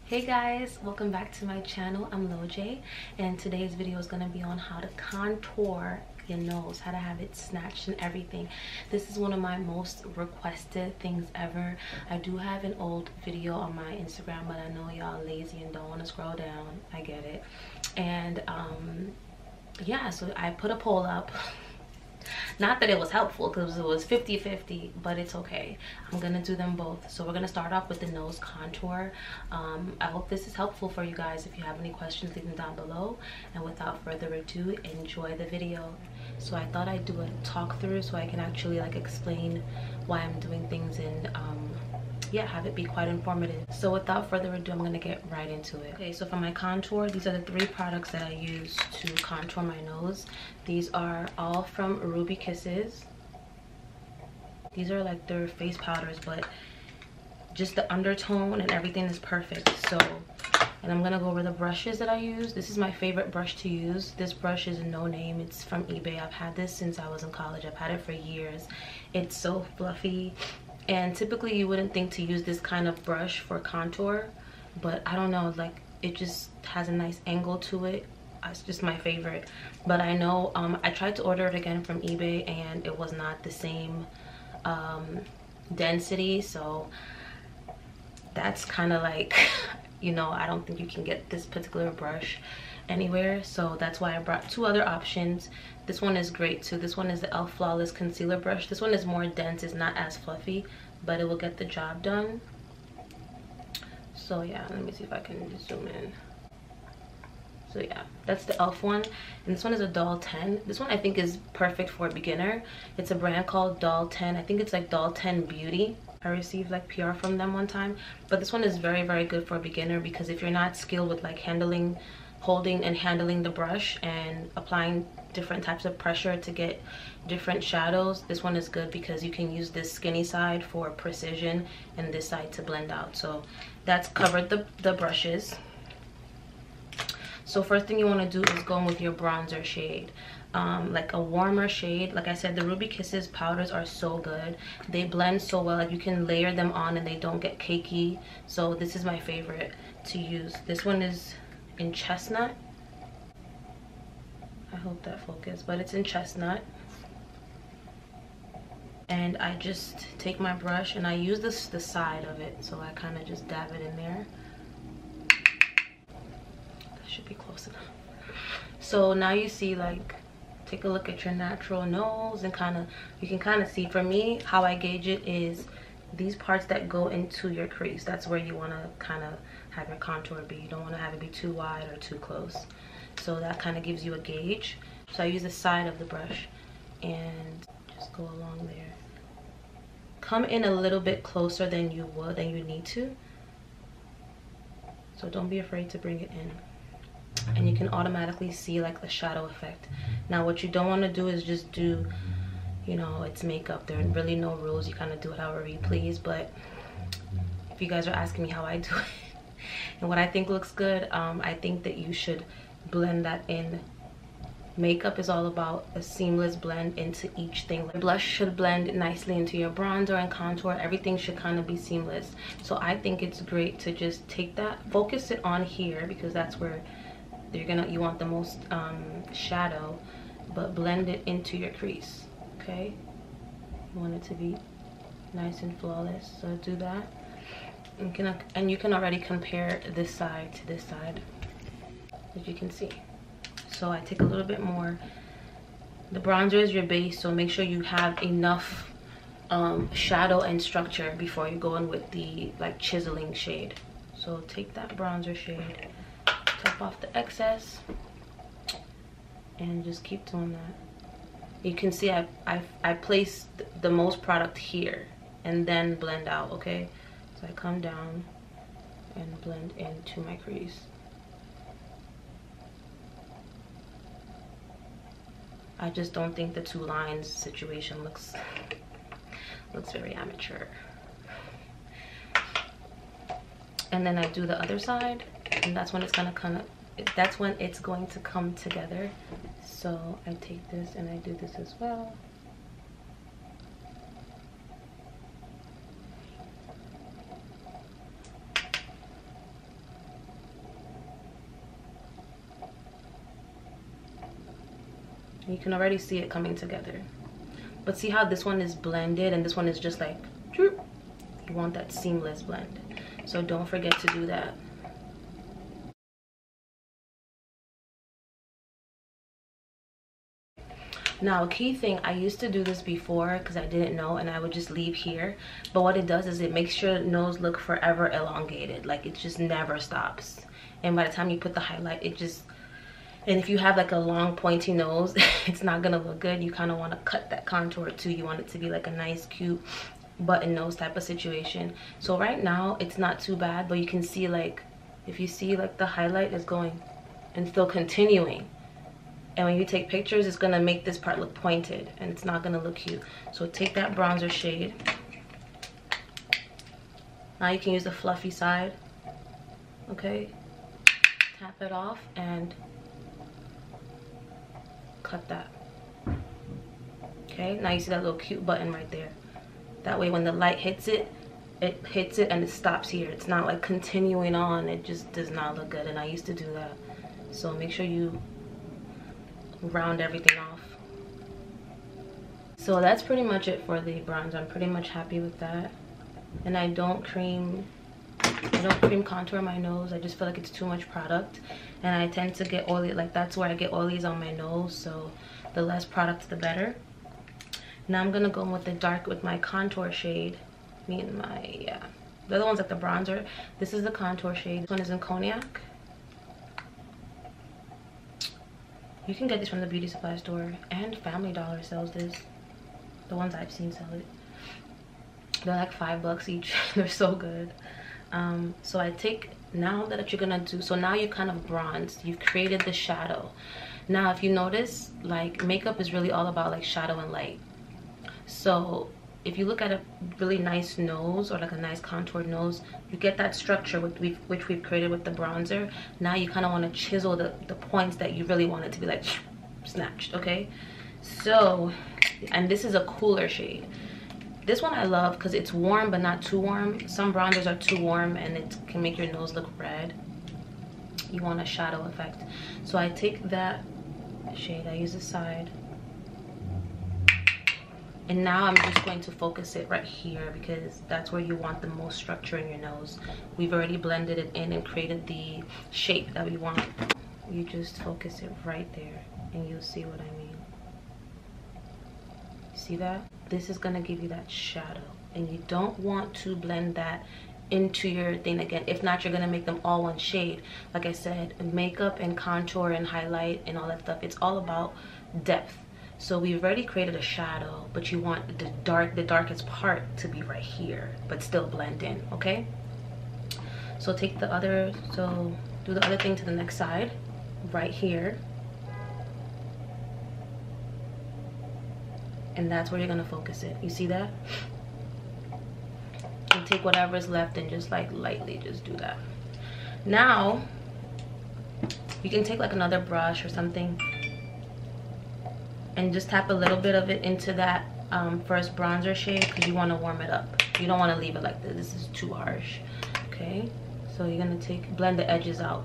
Hey guys, welcome back to my channel. I'm Loj, and today's video is going to be on how to contour your nose, how to have it snatched and everything. This is one of my most requested things ever. I do have an old video on my Instagram, but I know y'all lazy and don't want to scroll down. I get it. And yeah, so I put a poll up. Not that it was helpful because it was 50-50, but it's okay. I'm gonna do them both. So we're gonna start off with the nose contour. I hope this is helpful for you guys. If you have any questions, leave them down below, and without further ado, enjoy the video. So I thought I'd do a talk through so I can actually like explain why I'm doing things and yeah, have it be quite informative. So without further ado, I'm gonna get right into it. Okay, so for my contour, these are the 3 products that I use to contour my nose. These are all from Ruby Kisses. These are like their face powders, but just the undertone and everything is perfect. So, and I'm gonna go over the brushes that I use. This is my favorite brush to use. This brush is no name. It's from eBay. I've had this since I was in college. I've had it for years. It's so fluffy. And typically you wouldn't think to use this kind of brush for contour, but I don't know, like it just has a nice angle to it. It's just my favorite. But I know I tried to order it again from eBay and it was not the same density, so that's kind of like you know, I don't think you can get this particular brush anywhere, so that's why I brought 2 other options. This one is great too. This one is the e.l.f. Flawless Concealer Brush. This one is more dense, it's not as fluffy, but it will get the job done. So yeah, let me see if I can zoom in. So yeah, that's the e.l.f. one, and this one is a Doll 10. This one I think is perfect for a beginner. It's a brand called Doll 10. I think it's like Doll 10 Beauty. I received like PR from them one time, but this one is very good for a beginner, because if you're not skilled with like holding and handling the brush and applying different types of pressure to get different shadows, this one is good because you can use this skinny side for precision and this side to blend out. So that's covered the brushes. So first thing you want to do is go in with your bronzer shade, like a warmer shade. Like I said, the Ruby Kisses powders are so good. They blend so well, like you can layer them on and they don't get cakey. So this is my favorite to use. This one is in Chestnut. I hope that focused, but it's in Chestnut. And I just take my brush and I use the side of it, so I kind of just dab it in there. That should be close enough. So now you see, like, take a look at your natural nose and you can kind of see. For me, how I gauge it is these parts that go into your crease. That's where you want to kind of have your contour be. You don't want to have it be too wide or too close. So that kind of gives you a gauge. So I use the side of the brush and just go along there. Come in a little bit closer than you need to. So don't be afraid to bring it in. And you can automatically see like the shadow effect. Now what you don't want to do is just do, you know, it's makeup. There are really no rules. You kind of do it however you please. But if you guys are asking me how I do it and what I think looks good, I think that you should blend that in. Makeup is all about a seamless blend into each thing. The blush should blend nicely into your bronzer and contour. Everything should kind of be seamless. So I think it's great to just take that, focus it on here, because that's where you want the most shadow, but blend it into your crease. Okay, you want it to be nice and flawless, so do that. And you can already compare this side to this side, as you can see. So I take a little bit more. The bronzer is your base, so make sure you have enough shadow and structure before you go in with the like chiseling shade. So take that bronzer shade, tap off the excess, and just keep doing that. You can see I place the most product here and then blend out. Okay, so I come down and blend into my crease. I just don't think the 2 lines situation looks very amateur. And then I do the other side, and that's when it's going to come together. So I take this and I do this as well. You can already see it coming together. But see how this one is blended and this one is just like, you want that seamless blend. So don't forget to do that. Now, a key thing, I used to do this before because I didn't know, and I would just leave here. But what it does is it makes your nose look forever elongated. Like, it just never stops. And by the time you put the highlight, it just... And if you have like a long pointy nose, it's not gonna look good. You kind of want to cut that contour too. You want it to be like a nice, cute button nose type of situation. So right now, it's not too bad, but you can see like, if you see like the highlight is going and still continuing. And when you take pictures, it's gonna make this part look pointed and it's not gonna look cute. So take that bronzer shade. Now you can use the fluffy side, okay? Tap it off and cut that. Okay, now you see that little cute button right there. That way when the light hits it, it hits it and it stops here. It's not like continuing on. It just does not look good, and I used to do that. So make sure you round everything off. So that's pretty much it for the bronzer. I'm pretty much happy with that. And I don't cream contour my nose. I just feel like it's too much product, and I tend to get oily. Like, that's where I get oilies on my nose, so the less product the better. Now I'm gonna go in with the dark with my contour shade. The other one's like the bronzer. This is the contour shade. This one is in Cognac. You can get this from the beauty supply store, and Family Dollar sells this. The ones I've seen sell it. They're like $5 each. They're so good. So I take, now that you're gonna do, so now you kind of bronzed, you've created the shadow. Now if you notice, like, makeup is really all about like shadow and light. So if you look at a really nice nose or like a nice contoured nose, you get that structure which we've created with the bronzer. Now you kind of want to chisel the points that you really want it to be like snatched, okay? So, and this is a cooler shade. This one I love because it's warm but not too warm. Some bronzers are too warm and it can make your nose look red. You want a shadow effect. So I take that shade, I use the side. And now I'm just going to focus it right here because that's where you want the most structure in your nose. We've already blended it in and created the shape that we want. You just focus it right there and you'll see what I mean. See that? This is gonna give you that shadow, and you don't want to blend that into your thing again. If not, you're gonna make them all one shade. Like I said, makeup and contour and highlight and all that stuff, it's all about depth. So we've already created a shadow, but you want the darkest part to be right here, but still blend in, okay? So do the other thing to the next side, right here. And that's where you're gonna focus it. You see that? And take whatever is left and just like lightly just do that. Now, you can take like another brush or something and just tap a little bit of it into that first bronzer shade because you want to warm it up. You don't want to leave it like this. This is too harsh. Okay, so you're gonna blend the edges out.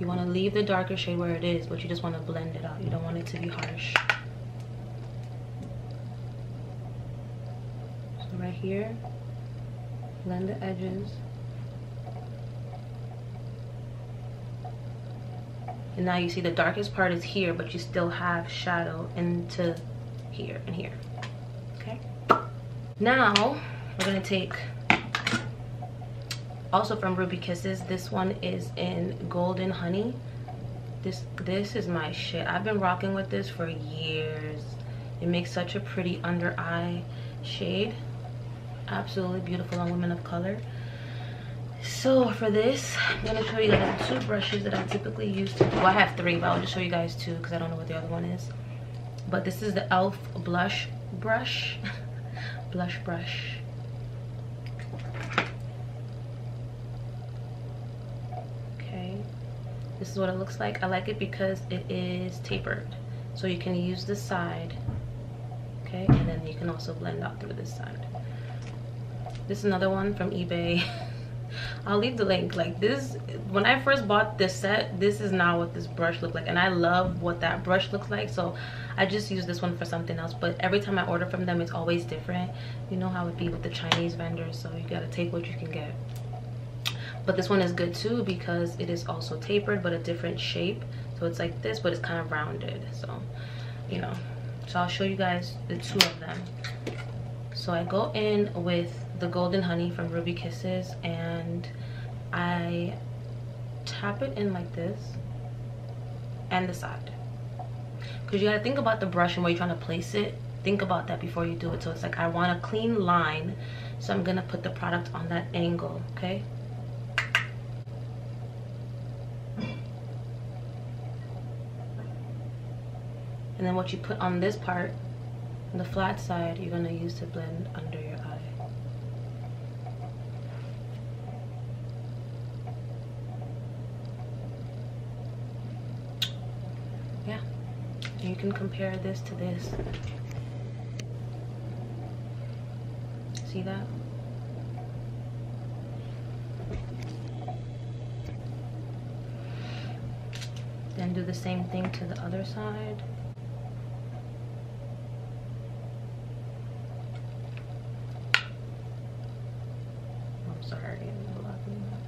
You want to leave the darker shade where it is, but you just want to blend it out. You don't want it to be harsh. So right here, blend the edges. And now you see the darkest part is here, but you still have shadow into here and here. Okay. Now we're gonna take, also from Ruby Kisses, this one is in Golden Honey. This is my shit. I've been rocking with this for years. It makes such a pretty under eye shade. Absolutely beautiful on women of color. So for this, I'm gonna show you guys the two brushes that I typically use to, well, I have three, but I'll just show you guys two because I don't know what the other one is. But this is the e.l.f. blush brush. Blush brush. Okay, this is what it looks like. I like it because it is tapered, so you can use this side, okay, and then you can also blend out through this side. This is another one from eBay. I'll leave the link. Like this, when I first bought this set, this is not what this brush looked like, and I love what that brush looks like, so I just use this one for something else. But every time I order from them, it's always different. You know how it be with the Chinese vendors, so you gotta take what you can get. But this one is good too because it is also tapered but a different shape. So it's like this, but it's kind of rounded. So, you know, so I'll show you guys the two of them. So I go in with the Golden Honey from Ruby Kisses, and I tap it in like this and the side. Because you gotta think about the brush and where you're trying to place it. Think about that before you do it. So it's like I want a clean line, so I'm gonna put the product on that angle, okay? And then what you put on this part, on the flat side, you're gonna use to blend under your eye. Yeah, you can compare this to this. See that? Then do the same thing to the other side. Sorry, I'm loving that.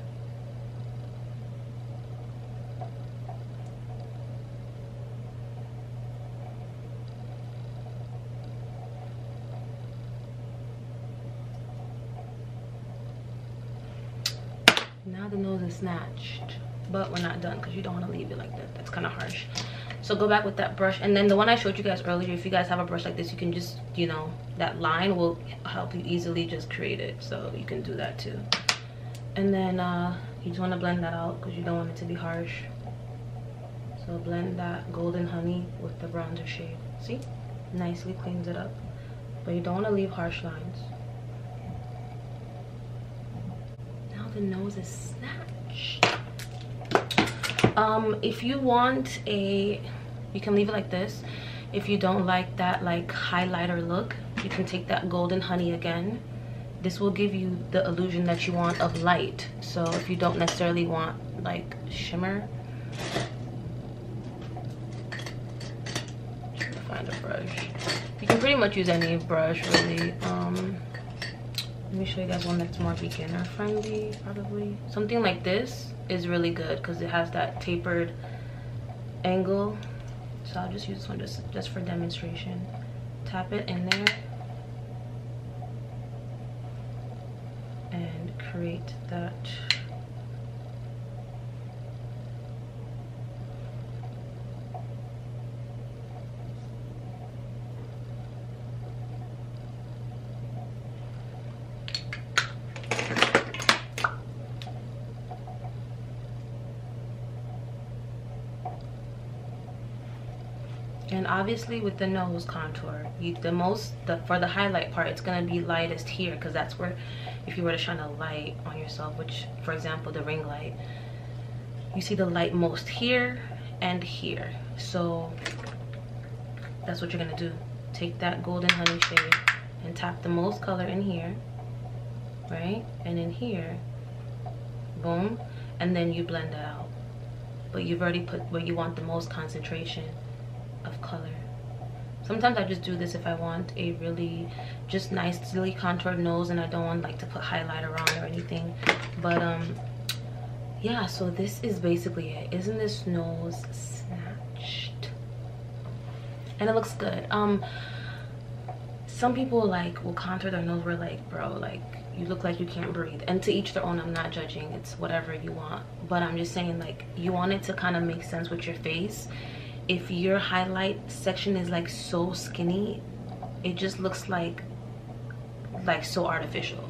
Now the nose is snatched, but we're not done because you don't want to leave it like that. That's kind of harsh. So go back with that brush, and then the one I showed you guys earlier, if you guys have a brush like this, you can just, you know, that line will help you easily just create it, so you can do that too. And then you just want to blend that out because you don't want it to be harsh. So blend that Golden Honey with the bronzer shade. See, nicely cleans it up, but you don't want to leave harsh lines. Now the nose is snatched. If you want you can leave it like this. If you don't like that like highlighter look, you can take that Golden Honey again. This will give you the illusion that you want of light. So if you don't necessarily want like shimmer, try to find a brush. You can pretty much use any brush really. Let me show you guys one that's more beginner friendly. Probably something like this is really good because it has that tapered angle. So I'll just use this one just for demonstration. Tap it in there and create that. And obviously with the nose contour, for the highlight part, it's gonna be lightest here because that's where, if you were to shine a light on yourself, which for example the ring light, you see the light most here and here. So that's what you're gonna do. Take that Golden Honey shade and tap the most color in here, right? And in here, boom, and then you blend it out. But you've already put where you want the most concentration of color. Sometimes I just do this if I want a really just nicely contoured nose and I don't want like to put highlighter on or anything. But yeah, so this is basically it. Isn't this nose snatched? And it looks good. Some people like will contour their nose where like, bro, like you look like you can't breathe. And to each their own, I'm not judging, it's whatever you want. But I'm just saying, like, you want it to kind of make sense with your face. If your highlight section is like so skinny, it just looks like so artificial.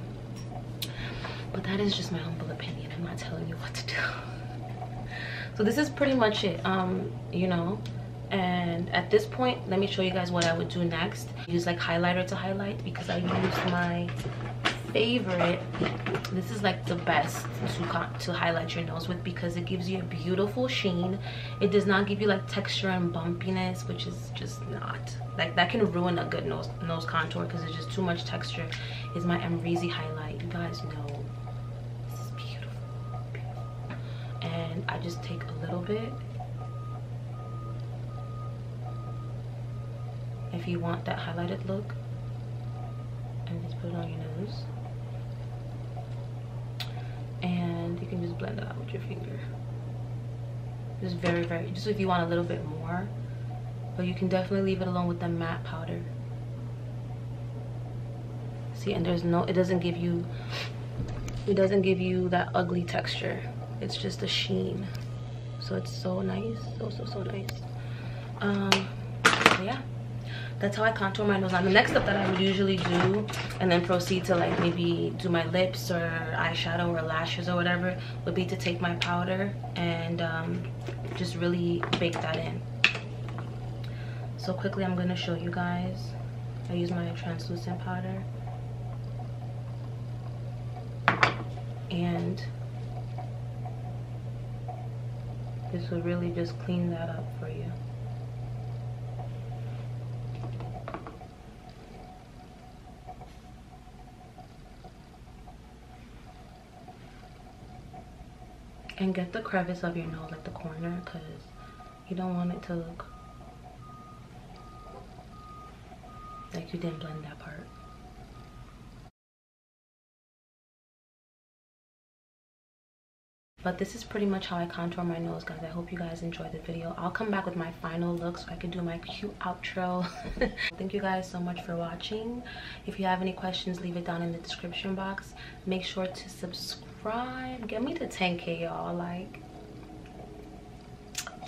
But that is just my humble opinion. I'm not telling you what to do. So this is pretty much it, you know. And at this point, let me show you guys what I would do next. Use like highlighter to highlight because I use my favorite. This is like the best to highlight your nose with because it gives you a beautiful sheen. It does not give you like texture and bumpiness, which is just not like, that can ruin a good nose contour because it's just too much texture. Is my Amrezy highlight. You guys know this is beautiful. I just take a little bit. If you want that highlighted look, and just put it on your nose. And you can just blend it out with your finger. Just very, just if you want a little bit more, but you can definitely leave it alone with the matte powder. See, and there's no, it doesn't give you that ugly texture. It's just a sheen, so it's so nice, so nice. So yeah, that's how I contour my nose. Now the next step that I would usually do, and then proceed to like maybe do my lips or eyeshadow or lashes or whatever, would be to take my powder and just really bake that in. So quickly I'm going to show you guys. I use my translucent powder, and this will really just clean that up for you. And get the crevice of your nose, like the corner, because you don't want it to look like you didn't blend that part. But this is pretty much how I contour my nose, guys. I hope you guys enjoyed the video. I'll come back with my final look so I can do my cute outro. Thank you guys so much for watching. If you have any questions, leave it down in the description box. Make sure to subscribe. Get me to 10K, y'all. Like,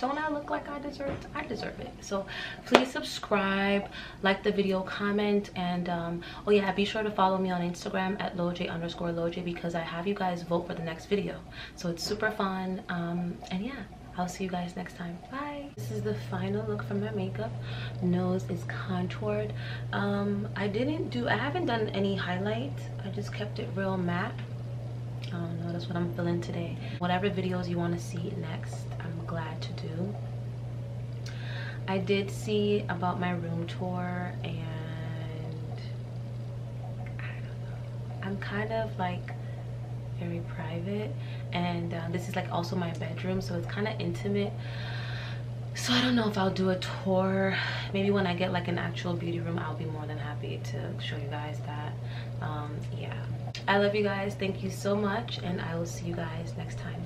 don't I look like I deserve it? I deserve it. So please subscribe, like the video, comment, and oh yeah, be sure to follow me on Instagram at loj_loj, because I have you guys vote for the next video, so it's super fun. And yeah, I'll see you guys next time. Bye. This is the final look from my makeup. Nose is contoured. I haven't done any highlight. I just kept it real matte. I don't know, that's what I'm feeling today. Whatever videos you want to see next, I'm glad to do. I did see about my room tour, and I don't know, I'm kind of like very private, and this is like also my bedroom, so it's kind of intimate. So I don't know if I'll do a tour. Maybe when I get like an actual beauty room, I'll be more than happy to show you guys that. Yeah, I love you guys. Thank you so much, and I will see you guys next time.